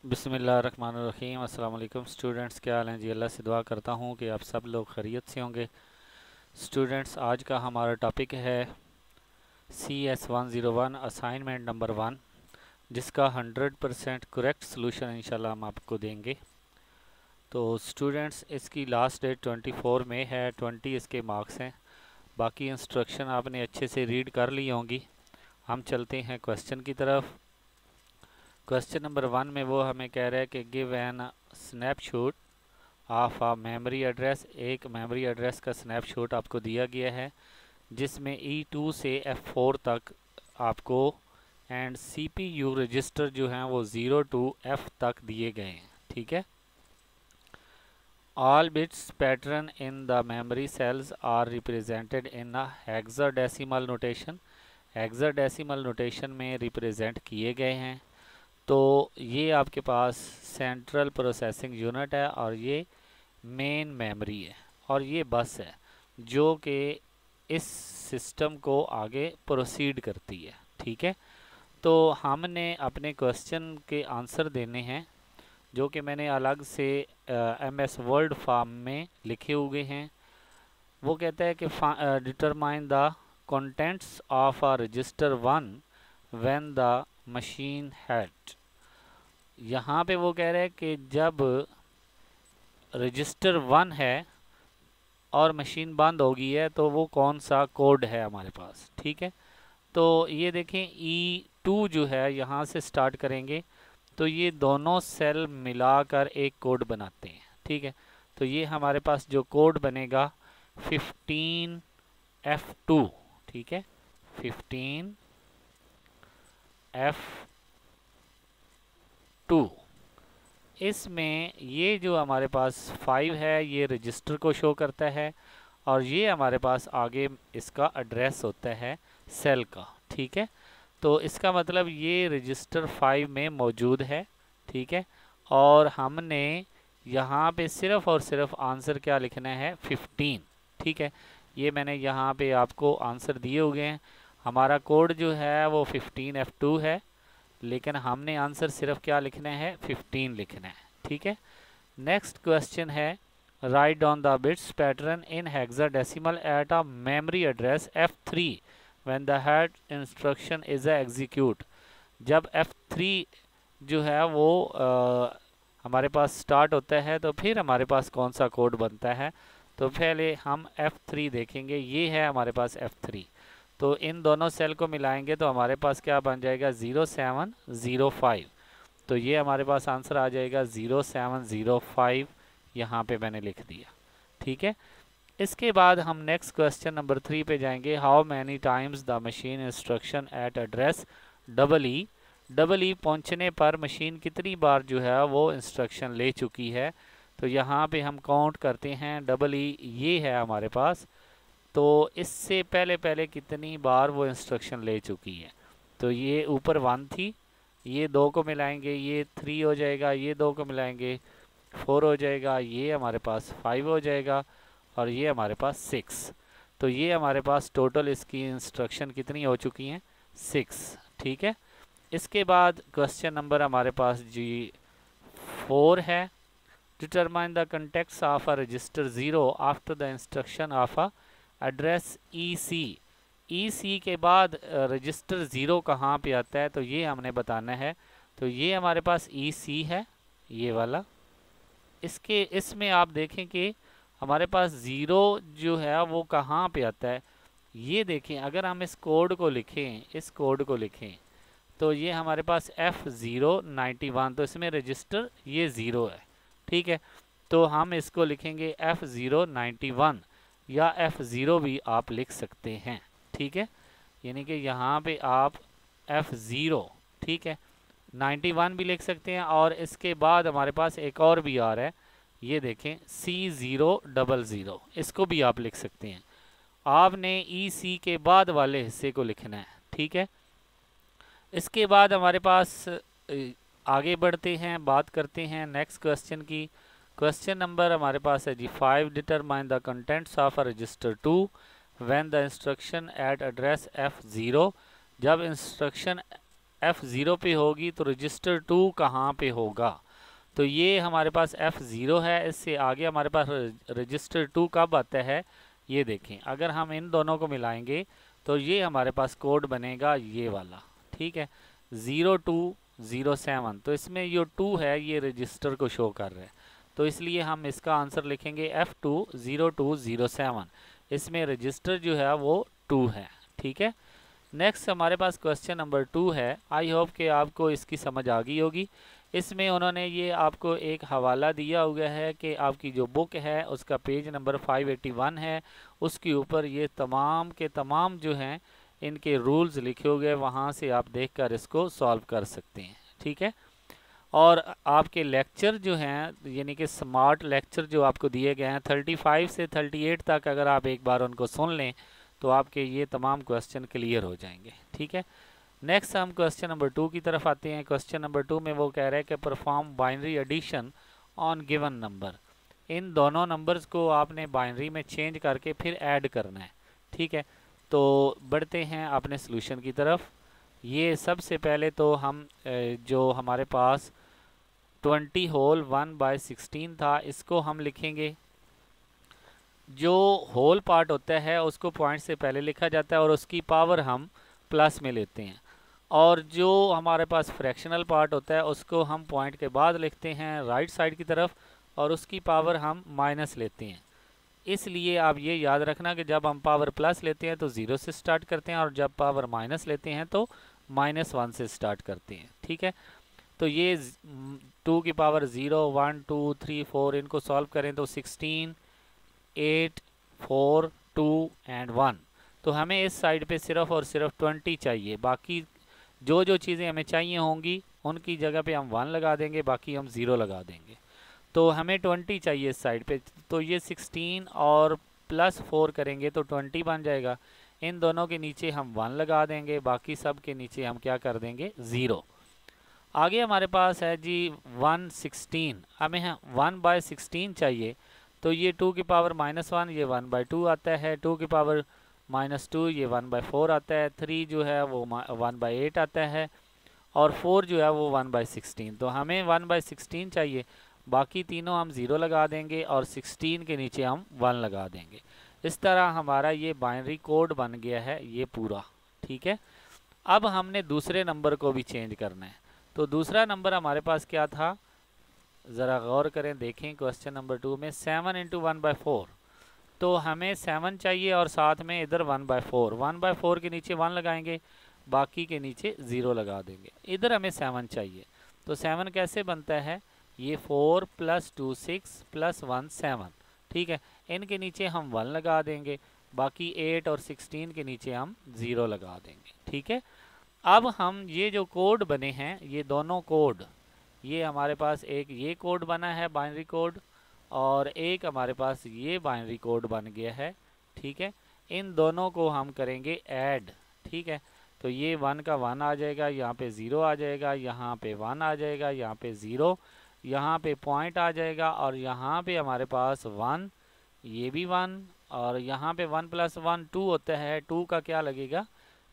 बिस्मिल्लाहिर्रहमानिर्रहीम। अस्सलाम वालेकुम स्टूडेंट्स, क्या हाल हैं जी। अल्लाह से दुआ करता हूँ कि आप सब लोग खैरियत से होंगे। स्टूडेंट्स, आज का हमारा टॉपिक है CS101 असाइनमेंट नंबर 1, जिसका 100% करेक्ट सोल्यूशन इंशाल्लाह हम आपको देंगे। तो स्टूडेंट्स, इसकी लास्ट डेट 24 में है। 20 इसके मार्क्स हैं। बाकी इंस्ट्रक्शन आपने अच्छे से रीड कर ली होंगी। हम चलते हैं क्वेश्चन की तरफ। क्वेश्चन नंबर 1 में वो हमें कह रहा है कि give an snapshot of a memory address. एक मेमोरी एड्रेस का स्नैपशॉट आपको दिया गया है जिसमें E2 से F4 तक आपको एंड CPU रजिस्टर जो हैं वो 0 to F तक दिए गए हैं। ठीक है। All bits pattern in the memory cells are represented in a hexadecimal notation. Hexadecimal notation में रिप्रेजेंट किए गए हैं। तो ये आपके पास सेंट्रल प्रोसेसिंग यूनिट है और ये मेन मेमोरी है और ये बस है जो कि इस सिस्टम को आगे प्रोसीड करती है। ठीक है। तो हमने अपने क्वेश्चन के आंसर देने हैं जो कि मैंने अलग से MS वर्ड फॉर्म में लिखे हुए हैं। वो कहता है कि determine the contents of a resistor 1 when the machine had. यहाँ पे वो कह रहे हैं कि जब रजिस्टर 1 है और मशीन बंद हो गई है तो वो कौन सा कोड है हमारे पास। ठीक है। तो ये देखें E2 जो है, यहाँ से स्टार्ट करेंगे तो ये दोनों सेल मिलाकर एक कोड बनाते हैं। ठीक है। तो ये हमारे पास जो कोड बनेगा 15F2। ठीक है, 15F2। इसमें ये जो हमारे पास 5 है ये रजिस्टर को शो करता है और ये हमारे पास आगे इसका एड्रेस होता है सेल का। ठीक है। तो इसका मतलब ये रजिस्टर 5 में मौजूद है। ठीक है। और हमने यहाँ पे सिर्फ और सिर्फ आंसर क्या लिखना है, 15। ठीक है। ये मैंने यहाँ पे आपको आंसर दिए हुए हैं। हमारा कोड जो है वो 15F2 है, लेकिन हमने आंसर सिर्फ क्या लिखना है, 15 लिखना है। ठीक है। नेक्स्ट क्वेश्चन है write down the bits pattern in hexadecimal at a memory address F3 when the head instruction is execute. जब F3 जो है वो हमारे पास स्टार्ट होता है तो फिर हमारे पास कौन सा कोड बनता है। तो पहले हम F3 देखेंगे। ये है हमारे पास F3। तो इन दोनों सेल को मिलाएंगे तो हमारे पास क्या बन जाएगा, 0705। तो ये हमारे पास आंसर आ जाएगा 0705। यहाँ पे मैंने लिख दिया। ठीक है। इसके बाद हम नेक्स्ट क्वेश्चन नंबर 3 पे जाएंगे। How many times the machine instruction eight address double E पहुँचने पर मशीन कितनी बार जो है वो इंस्ट्रक्शन ले चुकी है। तो यहाँ पे हम काउंट करते हैं। डबल ई ये है हमारे पास, तो इससे पहले पहले कितनी बार वो इंस्ट्रक्शन ले चुकी है। तो ये ऊपर 1 थी, ये 2 को मिलाएंगे ये 3 हो जाएगा, ये 2 को मिलाएंगे 4 हो जाएगा, ये हमारे पास 5 हो जाएगा और ये हमारे पास 6। तो ये हमारे पास टोटल इसकी इंस्ट्रक्शन कितनी हो चुकी हैं, 6। ठीक है। इसके बाद क्वेश्चन नंबर हमारे पास जी 4 है। Determine the contacts of a resistor 0 after the instruction of a address EC के बाद रजिस्टर 0 कहाँ पे आता है, तो ये हमने बताना है। तो ये हमारे पास EC है, ये वाला। इसमें आप देखें कि हमारे पास 0 जो है वो कहाँ पे आता है। ये देखें, अगर हम इस कोड को लिखें तो ये हमारे पास F091, तो इसमें रजिस्टर ये 0 है। ठीक है। तो हम इसको लिखेंगे F091 या F0 भी आप लिख सकते हैं। ठीक है। यानी कि यहाँ पे आप F0, ठीक है, 91 भी लिख सकते हैं। और इसके बाद हमारे पास एक और भी आ रहा है, ये देखें C000, इसको भी आप लिख सकते हैं। आपने EC के बाद वाले हिस्से को लिखना है। ठीक है। इसके बाद हमारे पास आगे बढ़ते हैं, बात करते हैं नेक्स्ट क्वेश्चन की। क्वेश्चन नंबर हमारे पास है जी 5। Determine the contents of a resistor 2 when the instruction eight address F0। जब इंस्ट्रक्शन F0 पे होगी तो रजिस्टर 2 कहाँ पे होगा? तो ये हमारे पास F0 है, इससे आगे हमारे पास रजिस्टर 2 कब आता है? ये देखें, अगर हम इन दोनों को मिलाएंगे तो ये हमारे पास कोड बनेगा ये वाला, ठीक है, 0207। तो इसमें जो 2 है ये रजिस्टर को शो कर रहा है, तो इसलिए हम इसका आंसर लिखेंगे F20207। इसमें रजिस्टर जो है वो 2 है, ठीक है। नेक्स्ट हमारे पास क्वेश्चन नंबर 2 है। आई होप कि आपको इसकी समझ आ गई होगी। इसमें उन्होंने ये आपको एक हवाला दिया हुआ है कि आपकी जो बुक है उसका पेज नंबर 581 है, उसके ऊपर ये तमाम के तमाम जो हैं इनके रूल्स लिखे हुए हैं, वहाँ से आप देखकर इसको सॉल्व कर सकते हैं, ठीक है। और आपके लेक्चर जो हैं यानी कि स्मार्ट लेक्चर जो आपको दिए गए हैं 35 से 38 तक, अगर आप एक बार उनको सुन लें तो आपके ये तमाम क्वेश्चन क्लियर हो जाएंगे, ठीक है। नेक्स्ट हम क्वेश्चन नंबर 2 की तरफ आते हैं। क्वेश्चन नंबर 2 में वो कह रहे हैं कि perform binary addition on given number. इन दोनों नंबर्स को आपने बाइनरी में चेंज करके फिर ऐड करना है, ठीक है। तो बढ़ते हैं अपने सॉल्यूशन की तरफ। ये सबसे पहले तो हम जो हमारे पास 20 होल 1/16 था, इसको हम लिखेंगे। जो होल पार्ट होता है उसको पॉइंट से पहले लिखा जाता है और उसकी पावर हम प्लस में लेते हैं, और जो हमारे पास फ्रैक्शनल पार्ट होता है उसको हम पॉइंट के बाद लिखते हैं राइट साइड की तरफ, और उसकी पावर हम माइनस लेते हैं। इसलिए आप ये याद रखना कि जब हम पावर प्लस लेते हैं तो 0 से स्टार्ट करते हैं, और जब पावर माइनस लेते हैं तो -1 से स्टार्ट करते हैं, ठीक है। तो ये 2 की पावर 0 1 2 3 4 इनको सॉल्व करें तो 16 8 4 2 एंड 1। तो हमें इस साइड पे सिर्फ और सिर्फ 20 चाहिए, बाकी जो जो चीज़ें हमें चाहिए होंगी उनकी जगह पे हम 1 लगा देंगे, बाकी हम 0 लगा देंगे। तो हमें 20 चाहिए इस साइड पे, तो ये 16 और +4 करेंगे तो 20 बन जाएगा। इन दोनों के नीचे हम 1 लगा देंगे, बाकी सब के नीचे हम क्या कर देंगे 0। आगे हमारे पास है जी 116, हमें 1/16 चाहिए, तो ये 2 की पावर -1 ये 1/2 आता है, 2 की पावर -2 ये 1/4 आता है, 3 जो है वो 1/8 आता है, और 4 जो है वो 1/16। तो हमें 1/16 चाहिए, बाकी तीनों हम 0 लगा देंगे और 16 के नीचे हम 1 लगा देंगे। इस तरह हमारा ये बाइनरी कोड बन गया है ये पूरा, ठीक है। अब हमने दूसरे नंबर को भी चेंज करना है। तो दूसरा नंबर हमारे पास क्या था, ज़रा गौर करें, देखें क्वेश्चन नंबर 2 में 7 × 1/4। तो हमें 7 चाहिए और साथ में इधर 1/4, 1/4 के नीचे 1 लगाएंगे, बाकी के नीचे 0 लगा देंगे। इधर हमें 7 चाहिए, तो 7 कैसे बनता है, ये 4 + 2 6 + 1 7, ठीक है। इनके नीचे हम 1 लगा देंगे, बाकी 8 और 16 के नीचे हम 0 लगा देंगे, ठीक है। अब हम ये जो कोड बने हैं ये दोनों कोड, ये हमारे पास एक ये कोड बना है बाइनरी कोड, और एक हमारे पास ये बाइनरी कोड बन गया है, ठीक है। इन दोनों को हम करेंगे ऐड, ठीक है। तो ये 1 का 1 आ जाएगा, यहाँ पे 0 आ जाएगा, यहाँ पे 1 आ जाएगा, यहाँ पे 0, यहाँ पे पॉइंट आ जाएगा, और यहाँ पे हमारे पास 1, ये भी 1, और यहाँ पे 1 + 1 2 होता है, 2 का क्या लगेगा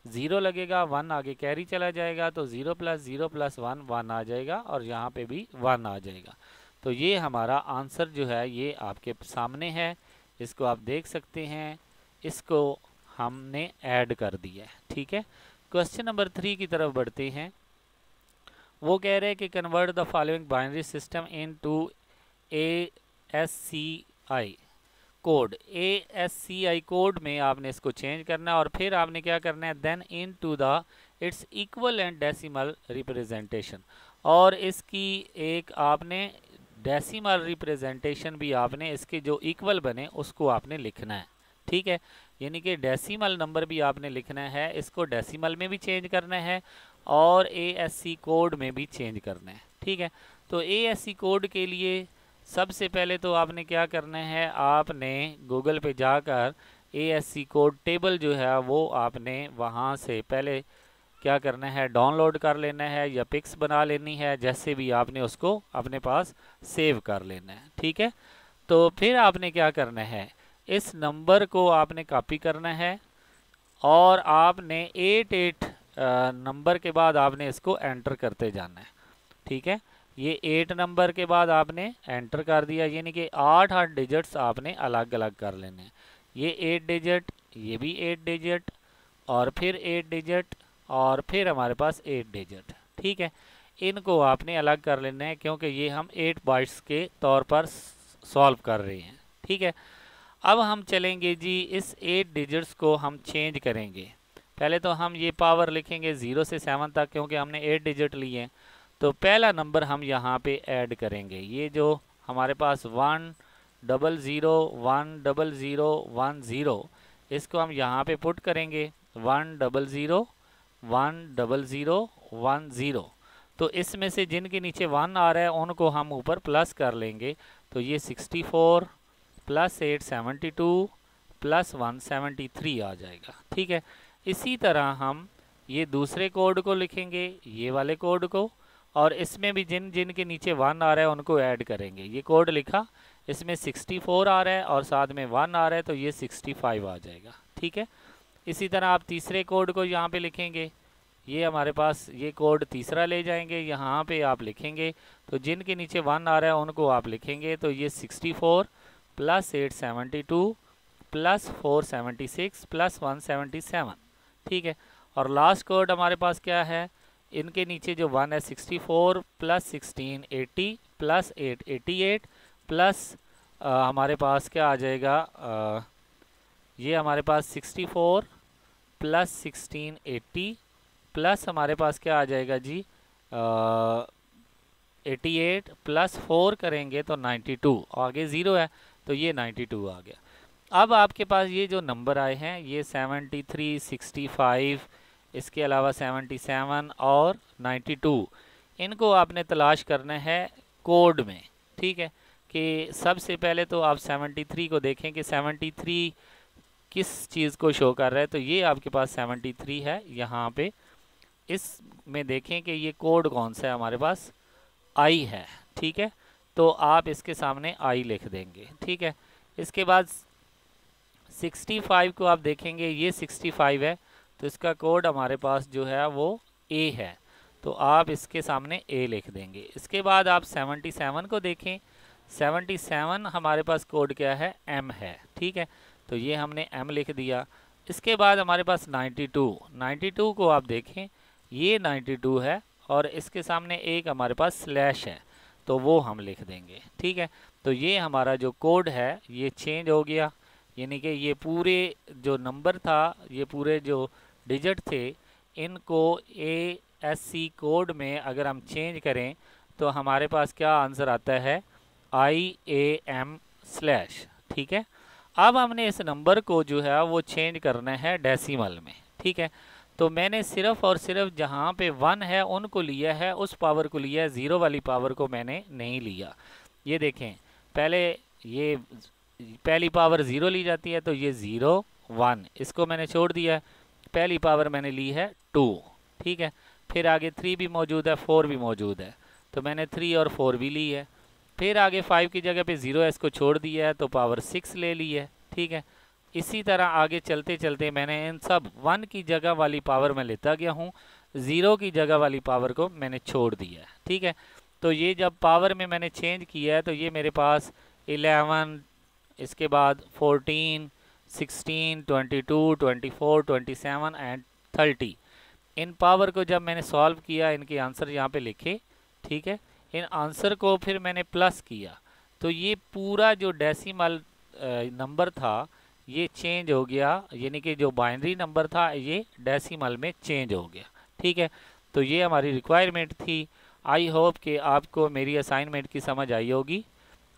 0 लगेगा, 1 आगे कैरी चला जाएगा, तो 0 + 0 + 1 1 आ जाएगा, और यहाँ पे भी 1 आ जाएगा। तो ये हमारा आंसर जो है ये आपके सामने है, इसको आप देख सकते हैं, इसको हमने ऐड कर दिया है, ठीक है। क्वेश्चन नंबर 3 की तरफ बढ़ते हैं। वो कह रहे हैं कि convert the following binary system into ASCII code. ASCII code में आपने इसको चेंज करना है, और फिर आपने क्या करना है, then into the its equal and decimal representation, और इसकी एक आपने डेसिमल रिप्रेजेंटेशन भी आपने इसके जो इक्वल बने उसको आपने लिखना है, ठीक है। यानी कि डेसिमल नंबर भी आपने लिखना है, इसको डेसिमल में भी चेंज करना है और ASCII कोड में भी चेंज करना है, ठीक है। तो ASCII कोड के लिए सबसे पहले तो आपने क्या करना है, आपने गूगल पे जाकर ASCII कोड टेबल जो है वो आपने वहाँ से पहले क्या करना है, डाउनलोड कर लेना है या पिक्स बना लेनी है, जैसे भी आपने उसको अपने पास सेव कर लेना है, ठीक है। तो फिर आपने क्या करना है, इस नंबर को आपने कॉपी करना है, और आपने 88 नंबर के बाद आपने इसको एंटर करते जाना है, ठीक है। ये 8 नंबर के बाद आपने एंटर कर दिया, यानी कि 8 डिजिट्स आपने अलग अलग कर लेने हैं। ये 8 डिजिट, ये भी 8 डिजिट, और फिर 8 डिजिट, और फिर हमारे पास 8 डिजिट, ठीक है। इनको आपने अलग कर लेना है, क्योंकि ये हम 8 बाइट्स के तौर पर सॉल्व कर रहे हैं, ठीक है। अब हम चलेंगे जी, इस 8 डिजिट्स को हम चेंज करेंगे। पहले तो हम ये पावर लिखेंगे 0 से 7 तक, क्योंकि हमने 8 डिजिट लिए हैं। तो पहला नंबर हम यहाँ पे ऐड करेंगे, ये जो हमारे पास 1 0 0 1 0 0 1 0, इसको हम यहाँ पे पुट करेंगे 1 0 0 1 0 0 1 0। तो इसमें से जिनके नीचे 1 आ रहा है उनको हम ऊपर प्लस कर लेंगे। तो ये 64 प्लस 8 72 प्लस 1 73 आ जाएगा, ठीक है। इसी तरह हम ये दूसरे कोड को लिखेंगे, ये वाले कोड को, और इसमें भी जिन जिन के नीचे 1 आ रहा है उनको ऐड करेंगे। ये कोड लिखा, इसमें 64 आ रहा है और साथ में 1 आ रहा है, तो ये 65 आ जाएगा, ठीक है। इसी तरह आप तीसरे कोड को यहाँ पे लिखेंगे, ये हमारे पास ये कोड तीसरा ले जाएंगे, यहाँ पे आप लिखेंगे। तो जिनके नीचे 1 आ रहा है उनको आप लिखेंगे। तो ये 64 प्लस 8 72 प्लस 4 76 प्लस 1 77, ठीक है। और लास्ट कोड हमारे पास क्या है, इनके नीचे जो 1 है 64 प्लस 16 80 प्लस 8 88 प्लस हमारे पास क्या आ जाएगा, ये हमारे पास 64 प्लस 16 80 प्लस हमारे पास क्या आ जाएगा जी 88 प्लस 4 करेंगे तो 92, आगे 0 है तो ये 92 आ गया। अब आपके पास ये जो नंबर आए हैं ये 73 65, इसके अलावा 77 और 92, इनको आपने तलाश करना है कोड में, ठीक है। कि सबसे पहले तो आप 73 को देखें कि 73 किस चीज़ को शो कर रहा है। तो ये आपके पास 73 है, यहाँ पे इसमें देखें कि ये कोड कौन सा है, हमारे पास आई है, ठीक है। तो आप इसके सामने आई लिख देंगे, ठीक है। इसके बाद 65 को आप देखेंगे, ये 65 है, तो इसका कोड हमारे पास जो है वो ए है, तो आप इसके सामने ए लिख देंगे। इसके बाद आप 77 को देखें, 77 हमारे पास कोड क्या है, एम है, ठीक है। तो ये हमने एम लिख दिया। इसके बाद हमारे पास 92 को आप देखें, ये 92 है, और इसके सामने एक हमारे पास स्लैश है, तो वो हम लिख देंगे, ठीक है। तो ये हमारा जो कोड है ये चेंज हो गया, यानी कि ये पूरे जो नंबर था, ये पूरे जो डिजिट थे, इनको ASC कोड में अगर हम चेंज करें तो हमारे पास क्या आंसर आता है, IAM स्लैश, ठीक है। अब हमने इस नंबर को जो है वो चेंज करना है डेसिमल में, ठीक है। तो मैंने सिर्फ और सिर्फ जहाँ पे 1 है उनको लिया है, उस पावर को लिया है, 0 वाली पावर को मैंने नहीं लिया। ये देखें, पहले ये पहली पावर 0 ली जाती है, तो ये 0 1, इसको मैंने छोड़ दिया है। पहली पावर मैंने ली है 2, ठीक है। फिर आगे 3 भी मौजूद है, 4 भी मौजूद है, तो मैंने 3 और 4 भी ली है। फिर आगे 5 की जगह पे 0 है, इसको छोड़ दिया है, तो पावर 6 ले ली है, ठीक है। इसी तरह आगे चलते चलते मैंने इन सब 1 की जगह वाली पावर में लेता गया हूँ, 0 की जगह वाली पावर को मैंने छोड़ दिया है, ठीक है। तो ये जब पावर में मैंने चेंज किया है, तो ये मेरे पास 11, इसके बाद 14 16 22 24 27 एंड 30, इन पावर को जब मैंने सॉल्व किया, इनके आंसर यहाँ पे लिखे, ठीक है। इन आंसर को फिर मैंने प्लस किया, तो ये पूरा जो डेसिमल नंबर था ये चेंज हो गया, यानी कि जो बाइनरी नंबर था ये डेसिमल में चेंज हो गया, ठीक है। तो ये हमारी रिक्वायरमेंट थी। आई होप कि आपको मेरी असाइनमेंट की समझ आई होगी,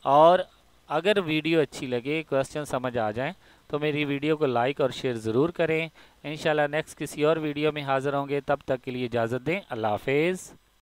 और अगर वीडियो अच्छी लगे, क्वेश्चन समझ आ जाएं, तो मेरी वीडियो को लाइक और शेयर ज़रूर करें। इंशाल्लाह नेक्स्ट किसी और वीडियो में हाज़िर होंगे, तब तक के लिए इजाज़त दें। अल्लाह हाफ़िज़।